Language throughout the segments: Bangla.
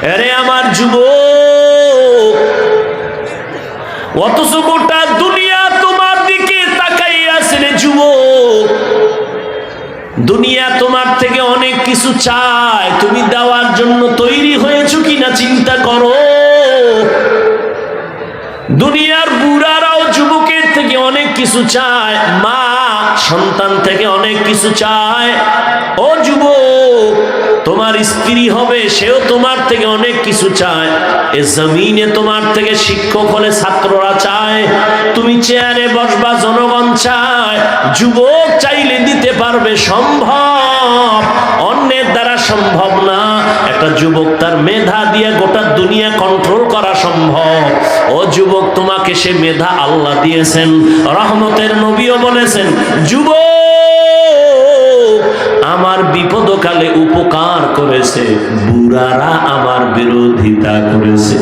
আরে আমার যুবক, অথচ গোটা দুনিয়া তোমার দিকে তাকাইয়া আছে রে যুবক। দুনিয়া তোমার থেকে অনেক কিছু চায়, তুমি দেওয়ার জন্য তৈরি হয়েছো কিনা চিন্তা করো। দুনিয়ার বুড়ারাও যুবকের থেকে অনেক কিছু চায়, মা সন্তান থেকে অনেক কিছু চায়। ও যুবক, তোমার স্ত্রী হবে, সেও তোমার থেকে অনেক কিছু চায়। এ জমিনে তোমার থেকে শিক্ষক হলে ছাত্ররা চায়, তুমি চেয়ারে বসবা, জনগণ চায়। যুবক চাইলে দিতে পারবে, সম্ভব, অন্যের দ্বারা সম্ভব না। একটা যুবক তার মেধা দিয়ে গোটা দুনিয়া কন্ট্রোল করা সম্ভব। ও যুবক, তোমাকে সে মেধা আল্লাহ দিয়েছেন। রহমতের নবীও বলেছেন, যুবক আমার বিপদকালে উপকার করেছে, বুড়ারা আমার বিরোধিতা করেছে।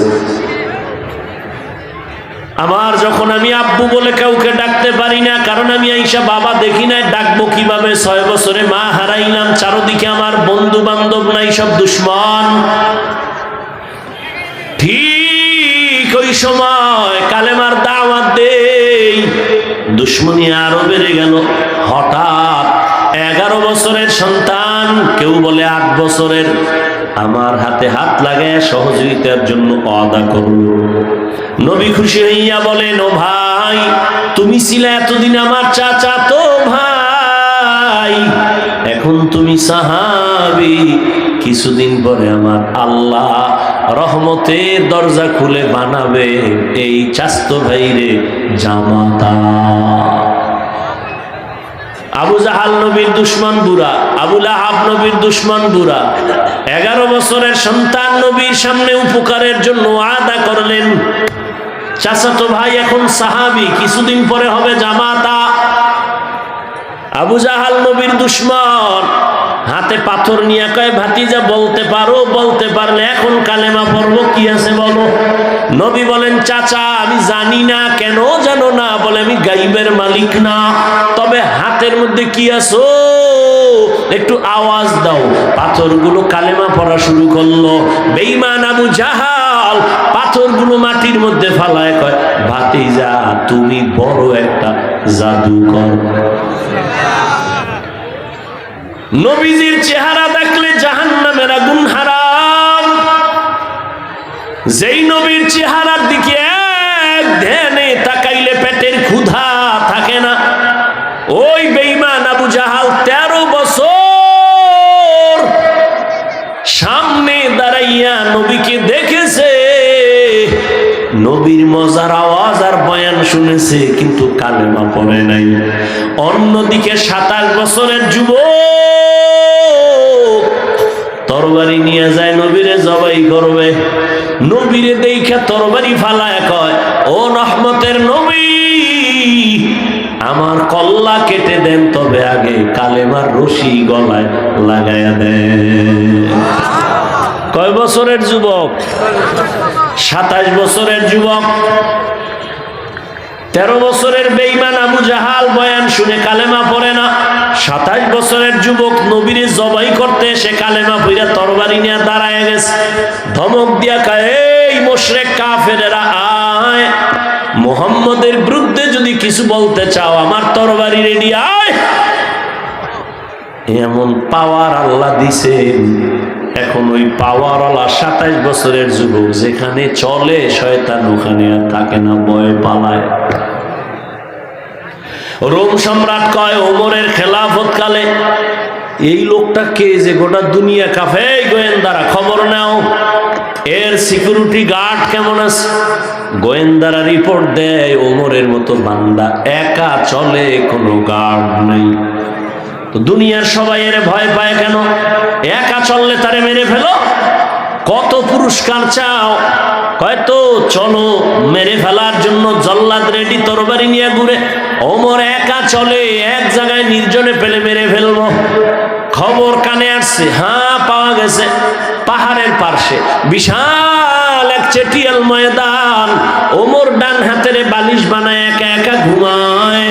আমার যখন আমি আব্বু বলে কাউকে ডাকতে পারি না, কারণ আমি আইসা বাবা দেখি নাই, ডাকবো কিভাবে? 6 বছরে মা হারাইলাম, চারদিকে আমার বন্ধু বান্ধব নাই, সব দুশ্মন। ঠিক ওই সময় কালেমার দাওয়াত দেই, দুশ্মনী আরো বেড়ে গেল। হঠাৎ 11 বছরের সন্তান, কেউ বলে 8 বছরের, আমার হাতে হাত লাগায় সহযোগিতার জন্য ওয়াদা করল। নবী খুশি হইয়া বলেন, ও ভাই, তুমি ছিলে এতদিন আমার চাচা তো ভাই, এখন তুমি সাহাবী, কিছুদিন পরে আমার আল্লাহ রহমতের দরজা খুলে বানাবে এই চাস্তো ভাইরে জামাতা। আবু জাহাল নবীর দুশ্মন বুড়া, আবু লাহাব নবীর দুশ্মন বুড়া। 11 বছরের সন্তান নবীর সামনে উপকারের জন্য ওয়াদা করলেন। চাচাতো ভাই এখন সাহাবী, কিছুদিন পরে হবে জামাতা। আবু জাহাল নবীর দুশ্মন, হাতে পাথর নিয়ে কয়, ভাতিজা বলতে পারো? বলতে পারলে এখন কালেমা পড়বো, কি আছে বলো। নবী বলেন, চাচা আমি জানি না। কেন জানো না? বলে, আমি গাইবের মালিক না, তবে হাতের মধ্যে কি আছো একটু আওয়াজ দাও। পাথরগুলো কালেমা পড়া শুরু করলো। বেঈমান আবু জাহাল পাথরগুলো মাটির মধ্যে ফালায় কয়, ভাতিজা তুমি বড় একটা জাদুকর। নবীজির চেহারা দেখলে জাহান্নামের আগুন হারাম। যেই নবীর চেহারার দিকে এক ধ্যানে তাকাইলে পেটের ক্ষুধা থাকে না, ওই বেঈমান আবু জাহাল 13 বছর সামনে দাঁড়াইয়া নবীকে দেখেছে, নবীর মজার আওয়াজ আর বয়ান শুনেছে, কিন্তু কালেমা পড়ে নাই। অন্যদিকে 27 বছরের যুবক তরবারি নিয়ে যায়, নবীরে জবাই করবে। নবীরে দেখে তরবারি ফালায় কয়, ও রহমতের নবী, আমার কল্লা কেটে দেন, তবে আগে কালেমার রশি গলায় লাগায়া দেন। কয় বছরের যুবক? 27 বছরের যুবক। 13 বছরের বেঈমান আবু জাহাল বয়ান শুনে কালেমা পড়ে না। 27 বছরের যুবক নবীরে জবাই করতে এসে কালেমা পড়া তরবারি নিয়ে দাঁড়ায় গেছে। ধমক দিয়া কয়, এই মুশরিক কাফেরেরা, আয়, মুহাম্মদের বিরুদ্ধে যদি কিছু বলতে চাও আমার তরবারি রেডি, আয়। এমন পাওয়ার আল্লাহ দিছেন। এখন ওই পাওয়ারওয়ালা 27 বছরের যুবক যেখানে চলে, শয়তান ওখানে আর থাকে না, ভয় পালায়। রোম সম্রাট কয়, ওমরের খেলাফত কালে এই লোকটা কে যে গোটা দুনিয়া কাফে, গোয়েন্দারা খবর নাও, এর সিকিউরিটি গার্ড কেমন আছে। গোয়েন্দারা রিপোর্ট দেয়, ওমরের মতো বান্দা একা চলে, কোনো গার্ড নেই। তো দুনিয়ার সবাই এর ভয় পায় কেন? একা চললে তারে মেরে ফেলো। কত পুরস্কার চাও? হয়তো চলো, মেরে ফেলার জন্য জল্লাদ রেডি, তরবারি নিয়ে ঘুরে। ওমর একা চলে, এক জায়গায় নির্জনে পেলে মেরে ফেলবো। খবর কানে আসছে, হ্যাঁ পাওয়া গেছে পাহাড়ের পার্শ্বে বিশাল এক চেটিয়াল ময়দান। ওমর ডান হাতের বালিশ বানায় একা একা ঘুমায়,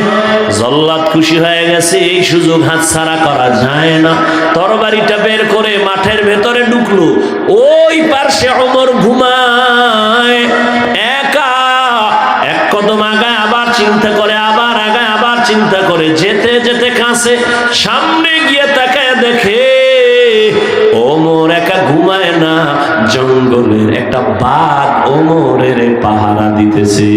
জল্লাদ খুশি হয়ে গেছে, এই সুযোগ হাতছাড়া করা যায় না। তরবারিটা বের করে মাঠের ভেতরে ঢুকলো। ওই পার্শ্বে ওমর ঘুমায় একা, এক কদম আগায় আবার চিন্তা করে, আবার আগায় আবার চিন্তা করে, যেতে যেতে কাছে সামনে গিয়ে তাকায় দেখে ওমর একা ঘুমায় না, জঙ্গলের একটা বাঘ ওমরের পাহারা দিতেছে।